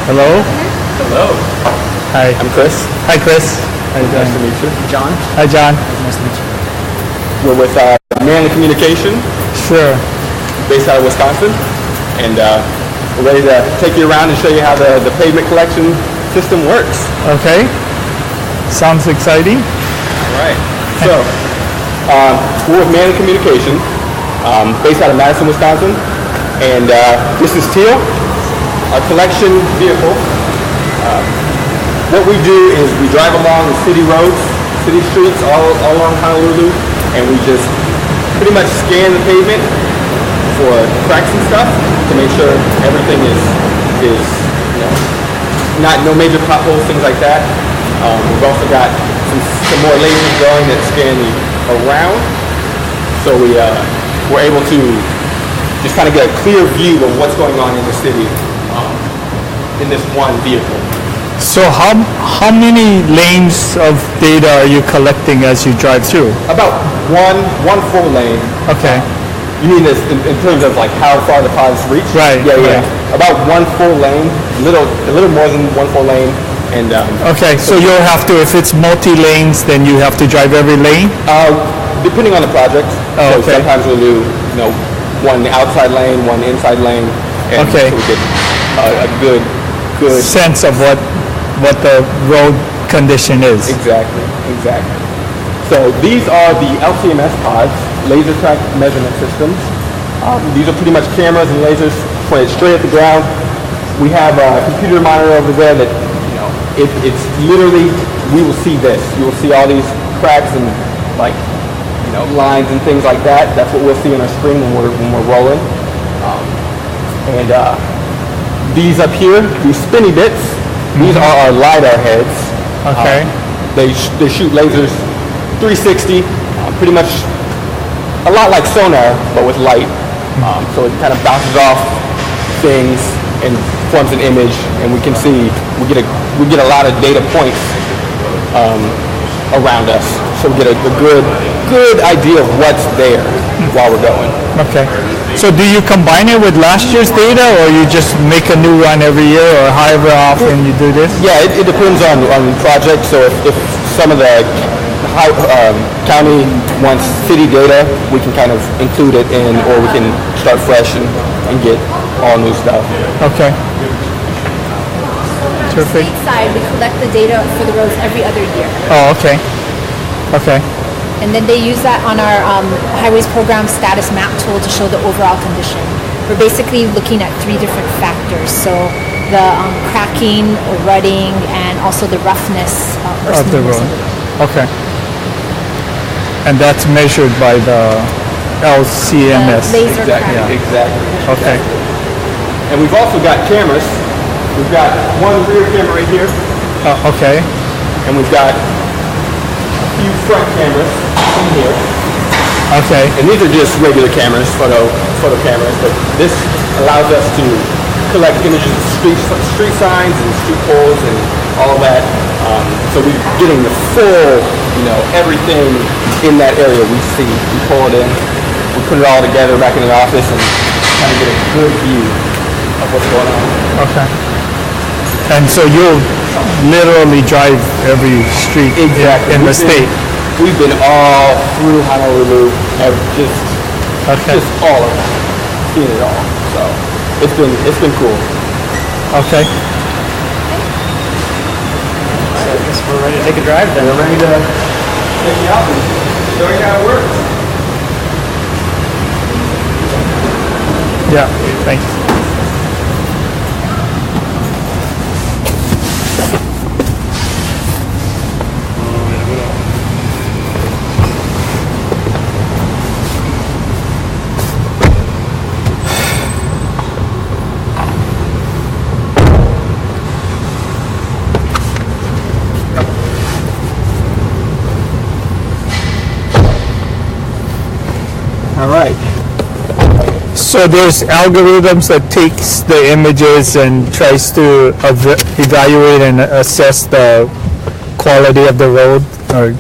Hello. Hello. Hi. I'm Chris. Hi, Chris. How you Nice doing? to meet you. John? Hi, John. Nice to meet you. We're with Mandli Communication, Sure. based out of Wisconsin, and we're ready to take you around and show you how the pavement collection system works. Okay. Sounds exciting. All right. So, we're with Mandli Communication, based out of Madison, Wisconsin, and this is Teal, our collection vehicle. What we do is we drive along the city roads, city streets, all along Honolulu, and we just pretty much scan the pavement for cracks and stuff to make sure everything is no major potholes, things like that. We've also got some more lasers going that scan around, so we're able to just kind of get a clear view of what's going on in the city in this one vehicle. So how many lanes of data are you collecting as you drive through? About one full lane. Okay. You mean this in terms of like how far the pods reach? Right, Yeah, right. yeah. About one full lane, a little more than one full lane, and Okay, so you'll have to, if it's multi-lanes, then you have to drive every lane? depending on the project. Oh, so okay. sometimes we'll do one outside lane, one inside lane, and Okay. so we get a good Sense of what the road condition is. Exactly. So these are the LCMS pods, laser track measurement systems. These are pretty much cameras and lasers pointed straight at the ground. We have a computer monitor over there that, it's literally, we will see this. You will see all these cracks and lines and things like that. That's what we'll see on our screen when we're rolling. And these up here, these spinny bits, these are our LiDAR heads. Okay. They shoot lasers 360, pretty much a lot like sonar, but with light. So it kind of bounces off things and forms an image, and we can see we get a lot of data points around us, so we get a good idea of what's there while we're going. Okay. So do you combine it with last year's data, or you just make a new one every year, or however often you do this? Yeah, it depends on projects. So if some of the county wants city data, we can kind of include it in, or we can start fresh and get all new stuff. Okay. On the Perfect. state side, we collect the data for the roads every other year. Oh, okay. Okay. And then they use that on our highways program status map tool to show the overall condition. We're basically looking at 3 different factors. So the cracking, rutting, and also the roughness or Of the smoothness road. of the road. Okay. And that's measured by the LCMS. Laser tracking. Exactly. Okay. And we've also got cameras. We've got one rear camera right here, Okay. and we've got a few front cameras in here. Okay. And these are just regular cameras, photo cameras, but this allows us to collect images of street signs and street poles and all that. So we're getting the full, everything in that area we see. We pull it in, we put it all together back in the office and kind of get a good view of what's going on. Okay. And so you'll literally drive every street in the state. We've been all through Honolulu, Okay. just all around, seen it all. So it's been cool. Okay. So I guess we're ready to take a drive then. We're ready to take you out and show you how it works. Yeah. Thanks. All right. So there's algorithms that takes the images and tries to evaluate and assess the quality of the road, or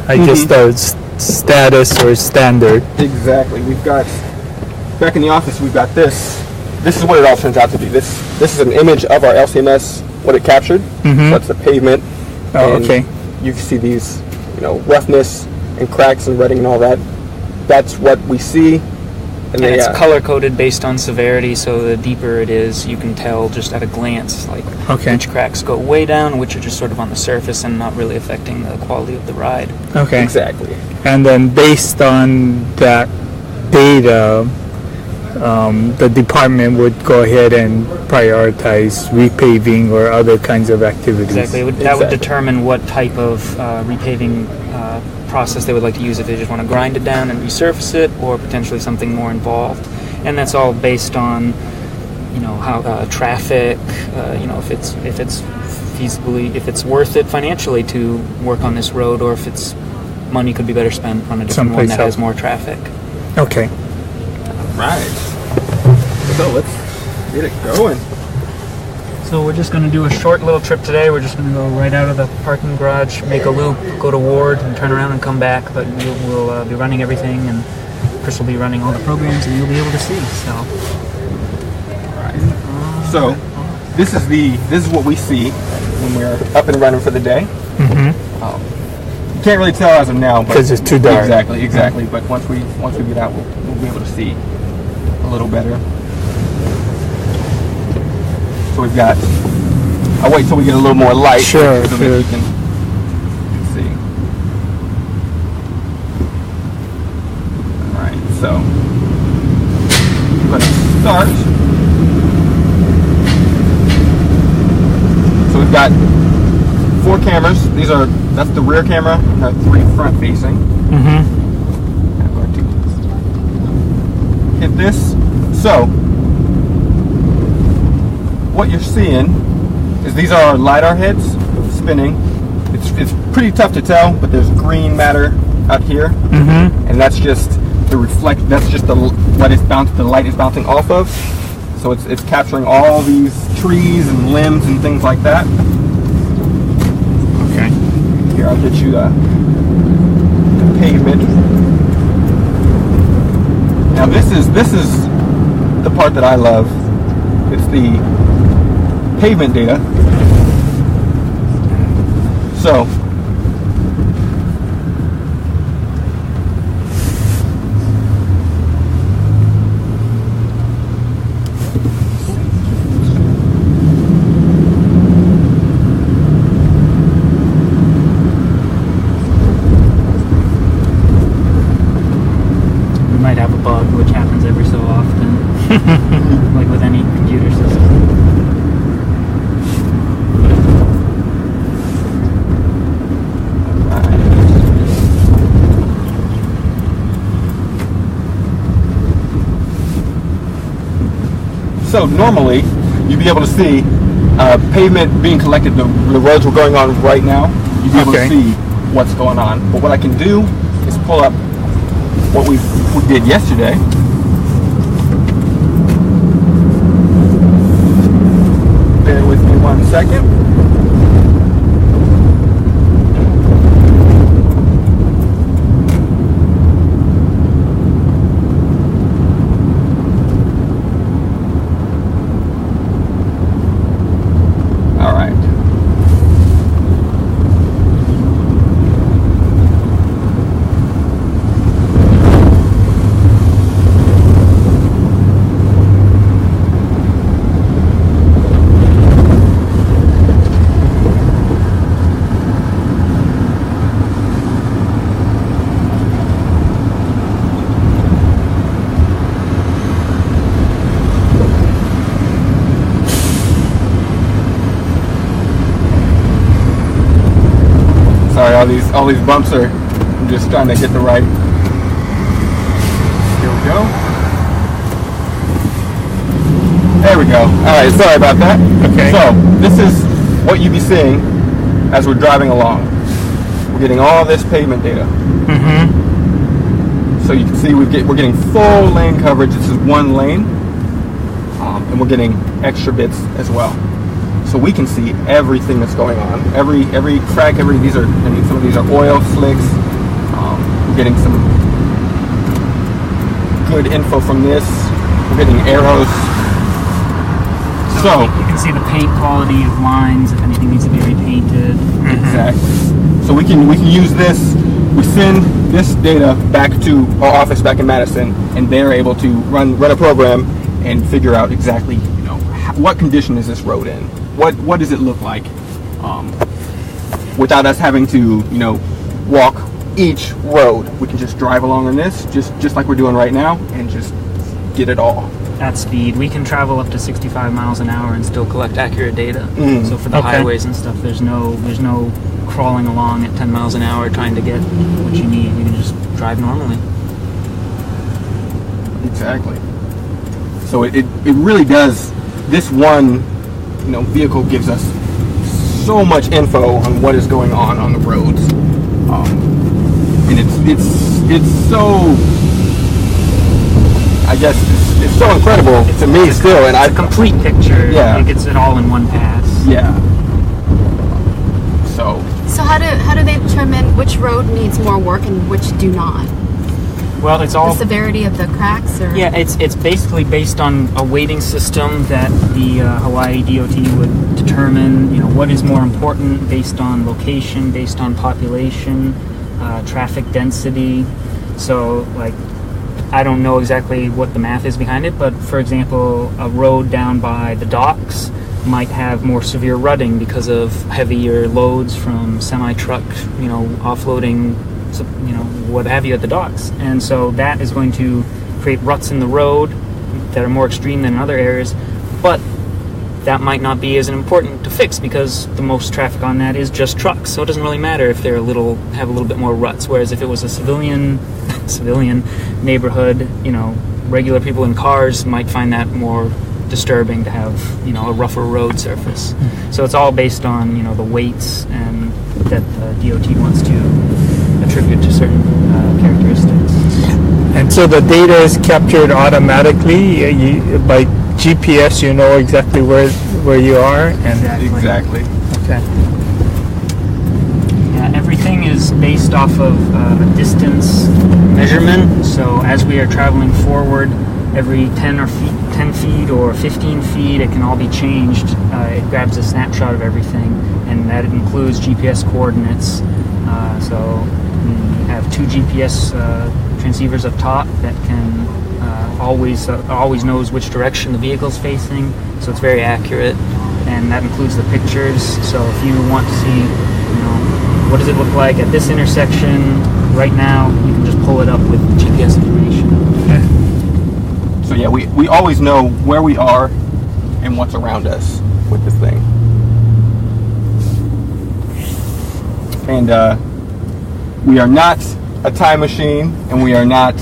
I guess the status or standard. Exactly. We've got, back in the office, we've got this this is what it all turns out to be. This is an image of our LCMS, what it captured. So that's the pavement. Oh, and okay. You can see these, roughness and cracks and rutting and all that. That's what we see. And it's color-coded based on severity, so the deeper it is, you can tell just at a glance, like which cracks go way down, which are just sort of on the surface and not really affecting the quality of the ride. Okay. Exactly. And then based on that data, the department would go ahead and prioritize repaving or other kinds of activities. Exactly. That would determine what type of repaving process they would like to use, if they just want to grind it down and resurface it, or potentially something more involved. And that's all based on, how traffic, if it's feasibly, if it's worth it financially to work on this road, or if it's money could be better spent on a different one that has more traffic. Okay. Right. So let's get it going. So we're just going to do a short little trip today. We're just going to go right out of the parking garage, make a loop, go to Ward, and turn around and come back. But we'll be running everything, and Chris will be running all the programs, and you'll be able to see. So. All right. So this is what we see when we're up and running for the day. You can't really tell as of now, because it's too dark. Exactly. But once we get out, we'll be able to see a little better. So we've got. I'll wait till we get a little more light. Sure. So that you can see. All right. So I'm going to start. So we've got 4 cameras. That's the rear camera, and our 3 front facing. I'm going to hit this. So what you're seeing is these are our LiDAR heads spinning. It's pretty tough to tell, but there's green matter out here, and that's just the That's just the light is bouncing off of. So it's capturing all these trees and limbs and things like that. Okay. Here, I'll get you the pavement. Now this is the part that I love. It's the pavement data. So We might have a bug, which happens every so often, like with any computer system. So normally, you'd be able to see pavement being collected, the roads we're going on right now, you'd be able to see what's going on. But what I can do is pull up what we did yesterday. Bear with me 1 second. Sorry, all these bumps are. I'm just trying to get the right. Here we go. There we go. All right, sorry about that. Okay. So this is what you'd be seeing as we're driving along. We're getting all this pavement data. So you can see we're getting full lane coverage. This is 1 lane, and we're getting extra bits as well. So we can see everything that's going on. Every crack, some of these are oil slicks. We're getting some good info from this. We're getting arrows So you can see the paint quality of lines if anything needs to be repainted. exactly. So we can use this. We send this data back to our office back in Madison, and they're able to run a program and figure out exactly, what condition is this road in? What does it look like? Without us having to, walk each road. We can just drive along on this, just like we're doing right now, and just get it all. At speed, we can travel up to 65 miles an hour and still collect accurate data. So for the Okay. highways and stuff, there's no crawling along at 10 miles an hour trying to get what you need. You can just drive normally. Exactly. So it really does. This one, vehicle gives us so much info on what is going on the roads, and it's so. I guess it's so incredible to me still, and It's a complete picture. Yeah. It gets it all in one pass. Yeah. So how do they determine which road needs more work and which do not? Well, it's The all severity of the cracks, or yeah. It's basically based on a weighting system that the Hawaii DOT would determine. What is more important based on location, based on population, traffic density. So like, I don't know exactly what the math is behind it, but for example, a road down by the docks might have more severe rutting because of heavier loads from semi-truck, offloading, what have you at the docks. And so that is going to create ruts in the road that are more extreme than in other areas, but that might not be as important to fix because the most traffic on that is just trucks. So it doesn't really matter if they're have a little bit more ruts. Whereas if it was a civilian neighborhood, regular people in cars might find that more disturbing to have, a rougher road surface. So it's all based on, the weights and that the DOT wants to attribute to certain characteristics. And so the data is captured automatically by GPS. You know exactly where you are, and Exactly. okay. Yeah, everything is based off of a distance measurement. So as we are traveling forward, every 10 feet or 15 feet, it can all be changed. It grabs a snapshot of everything, and that includes GPS coordinates. So we have 2 GPS transceivers up top that can always knows which direction the vehicle's facing. So it's very accurate, and that includes the pictures. So if you want to see, what does it look like at this intersection right now, you can just pull it up with GPS information. Okay. So yeah, we always know where we are and what's around us with this thing. And we are not a time machine, and we are not.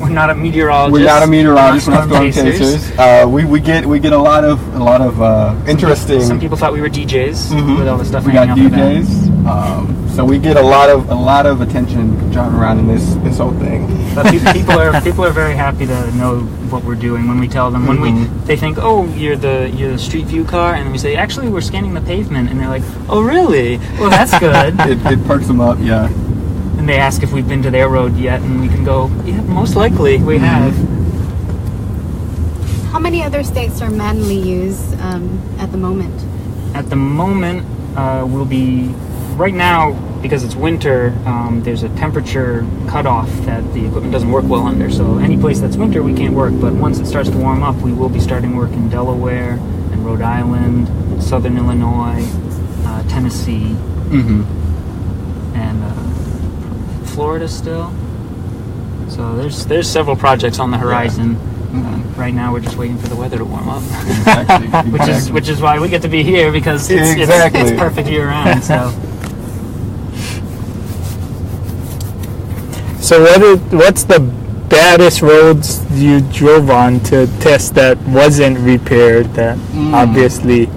We're not a meteorologist. We're not a meteorologist. We're We're not not storm storm chasers. We get a lot of interesting. Some people thought we were DJs with all the stuff We hanging got off the back. DJs, so we get a lot of attention driving around in this whole thing. But people are very happy to know what we're doing when we tell them. When they think, oh, you're the street view car, and then we say, actually, we're scanning the pavement, and they're like, oh, really? Well, that's good. It perks them up, yeah. And they ask if we've been to their road yet, and we can go, yeah, most likely we have. how many other states are Mandli use at the moment? At the moment, we'll be right now because it's winter. There's a temperature cutoff that the equipment doesn't work well under. So any place that's winter, we can't work. But once it starts to warm up, we will be starting work in Delaware and Rhode Island, Southern Illinois, Tennessee, and Florida still. So there's several projects on the horizon. Right now, we're just waiting for the weather to warm up, Exactly. which is why we get to be here because it's perfect year round. So. So what's the baddest roads you drove on to test that wasn't repaired that obviously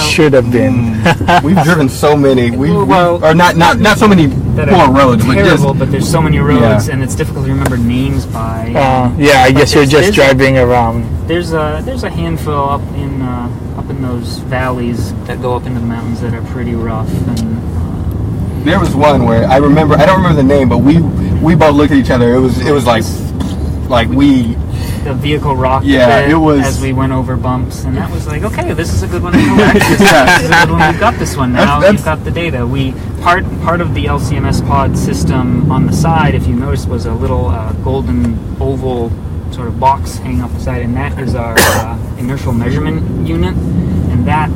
should have been? We've driven so many. Well, or not so many that poor are roads, terrible, but there's so many roads, Yeah. and it's difficult to remember names by. Yeah, I But guess you're just there's driving around. There's a handful up in those valleys that go up into the mountains that are pretty rough, and There was one where I don't remember the name, but we both looked at each other. It was like we the vehicle rocked Yeah, a bit it was- as we went over bumps, and that was like, okay, this is a good one to collect. This is a good one. We've got this one now. That's- We've got the data. Part of the LCMS pod system on the side, if you noticed, was a little golden oval sort of box hanging off the side, and that is our inertial measurement unit, and that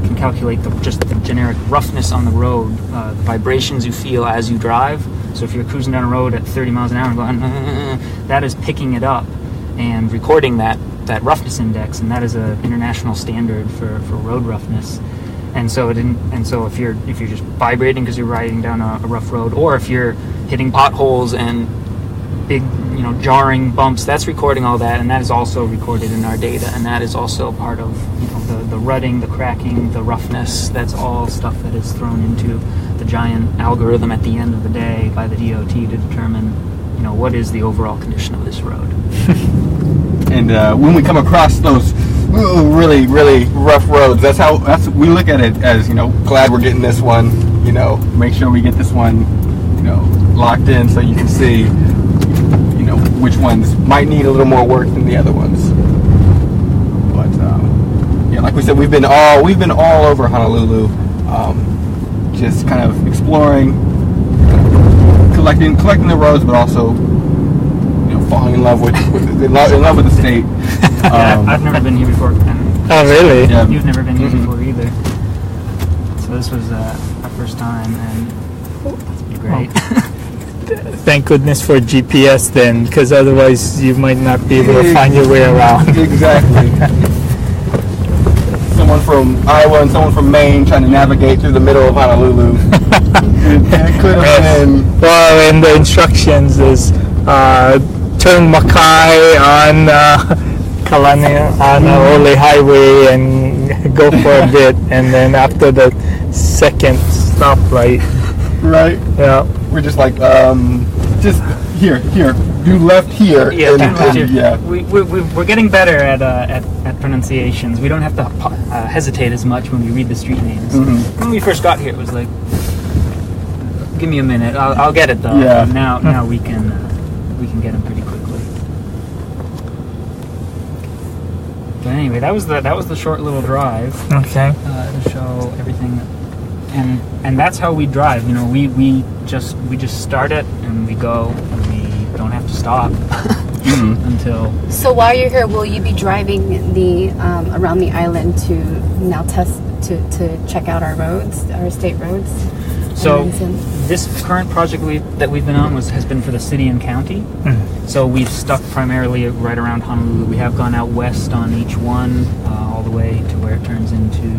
can calculate just the generic roughness on the road, the vibrations you feel as you drive. So if you're cruising down a road at 30 miles an hour and going, that is picking it up and recording that roughness index, and that is an international standard for road roughness. And so if you're just vibrating because you're riding down a rough road, or if you're hitting potholes and big, jarring bumps, that's recording all that, and that is also recorded in our data, and that is also part of the rutting, the cracking, the roughness. That's all stuff that is thrown into the giant algorithm at the end of the day by the DOT to determine what is the overall condition of this road. And when we come across those really, really rough roads, that's we look at it as, glad we're getting this one, make sure we get this one, locked in so you can see, which ones might need a little more work than the other ones. But yeah, like we said, we've been all over Honolulu, just kind of exploring, collecting the roads, but also falling in love with the state. I've never been here before. Oh, really? Yeah. You've never been here before either. So this was our first time, and it's been great. Thank goodness for GPS then, because otherwise you might not be able to find your way around. Exactly. Someone from Iowa and someone from Maine trying to navigate through the middle of Honolulu. It could have been. Well, and the instructions is turn Mackay on Kalania on Ole Highway and go for a bit, and then after the second stoplight, Right. yeah. We're just like, just here, do left here. Yeah, and, yeah. We're getting better at pronunciations. We don't have to hesitate as much when we read the street names. Mm-hmm. When we first got here, it was like, give me a minute, I'll get it though. Yeah. And now we can get them pretty quickly. But anyway, that was the short little drive Okay. to show everything. And that's how we drive. We just start it and we go, and we don't have to stop until. So while you're here, will you be driving the around the island to now test to check out our roads, our state roads? So And then this current project that we've been on has been for the city and county. So we've stuck primarily right around Honolulu. We have gone out west on each one, all the way to where it turns into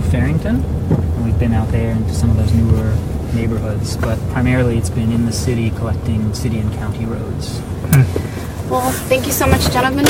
Farrington. And we've been out there into some of those newer neighborhoods, but primarily it's been in the city collecting city and county roads. well, thank you so much, gentlemen.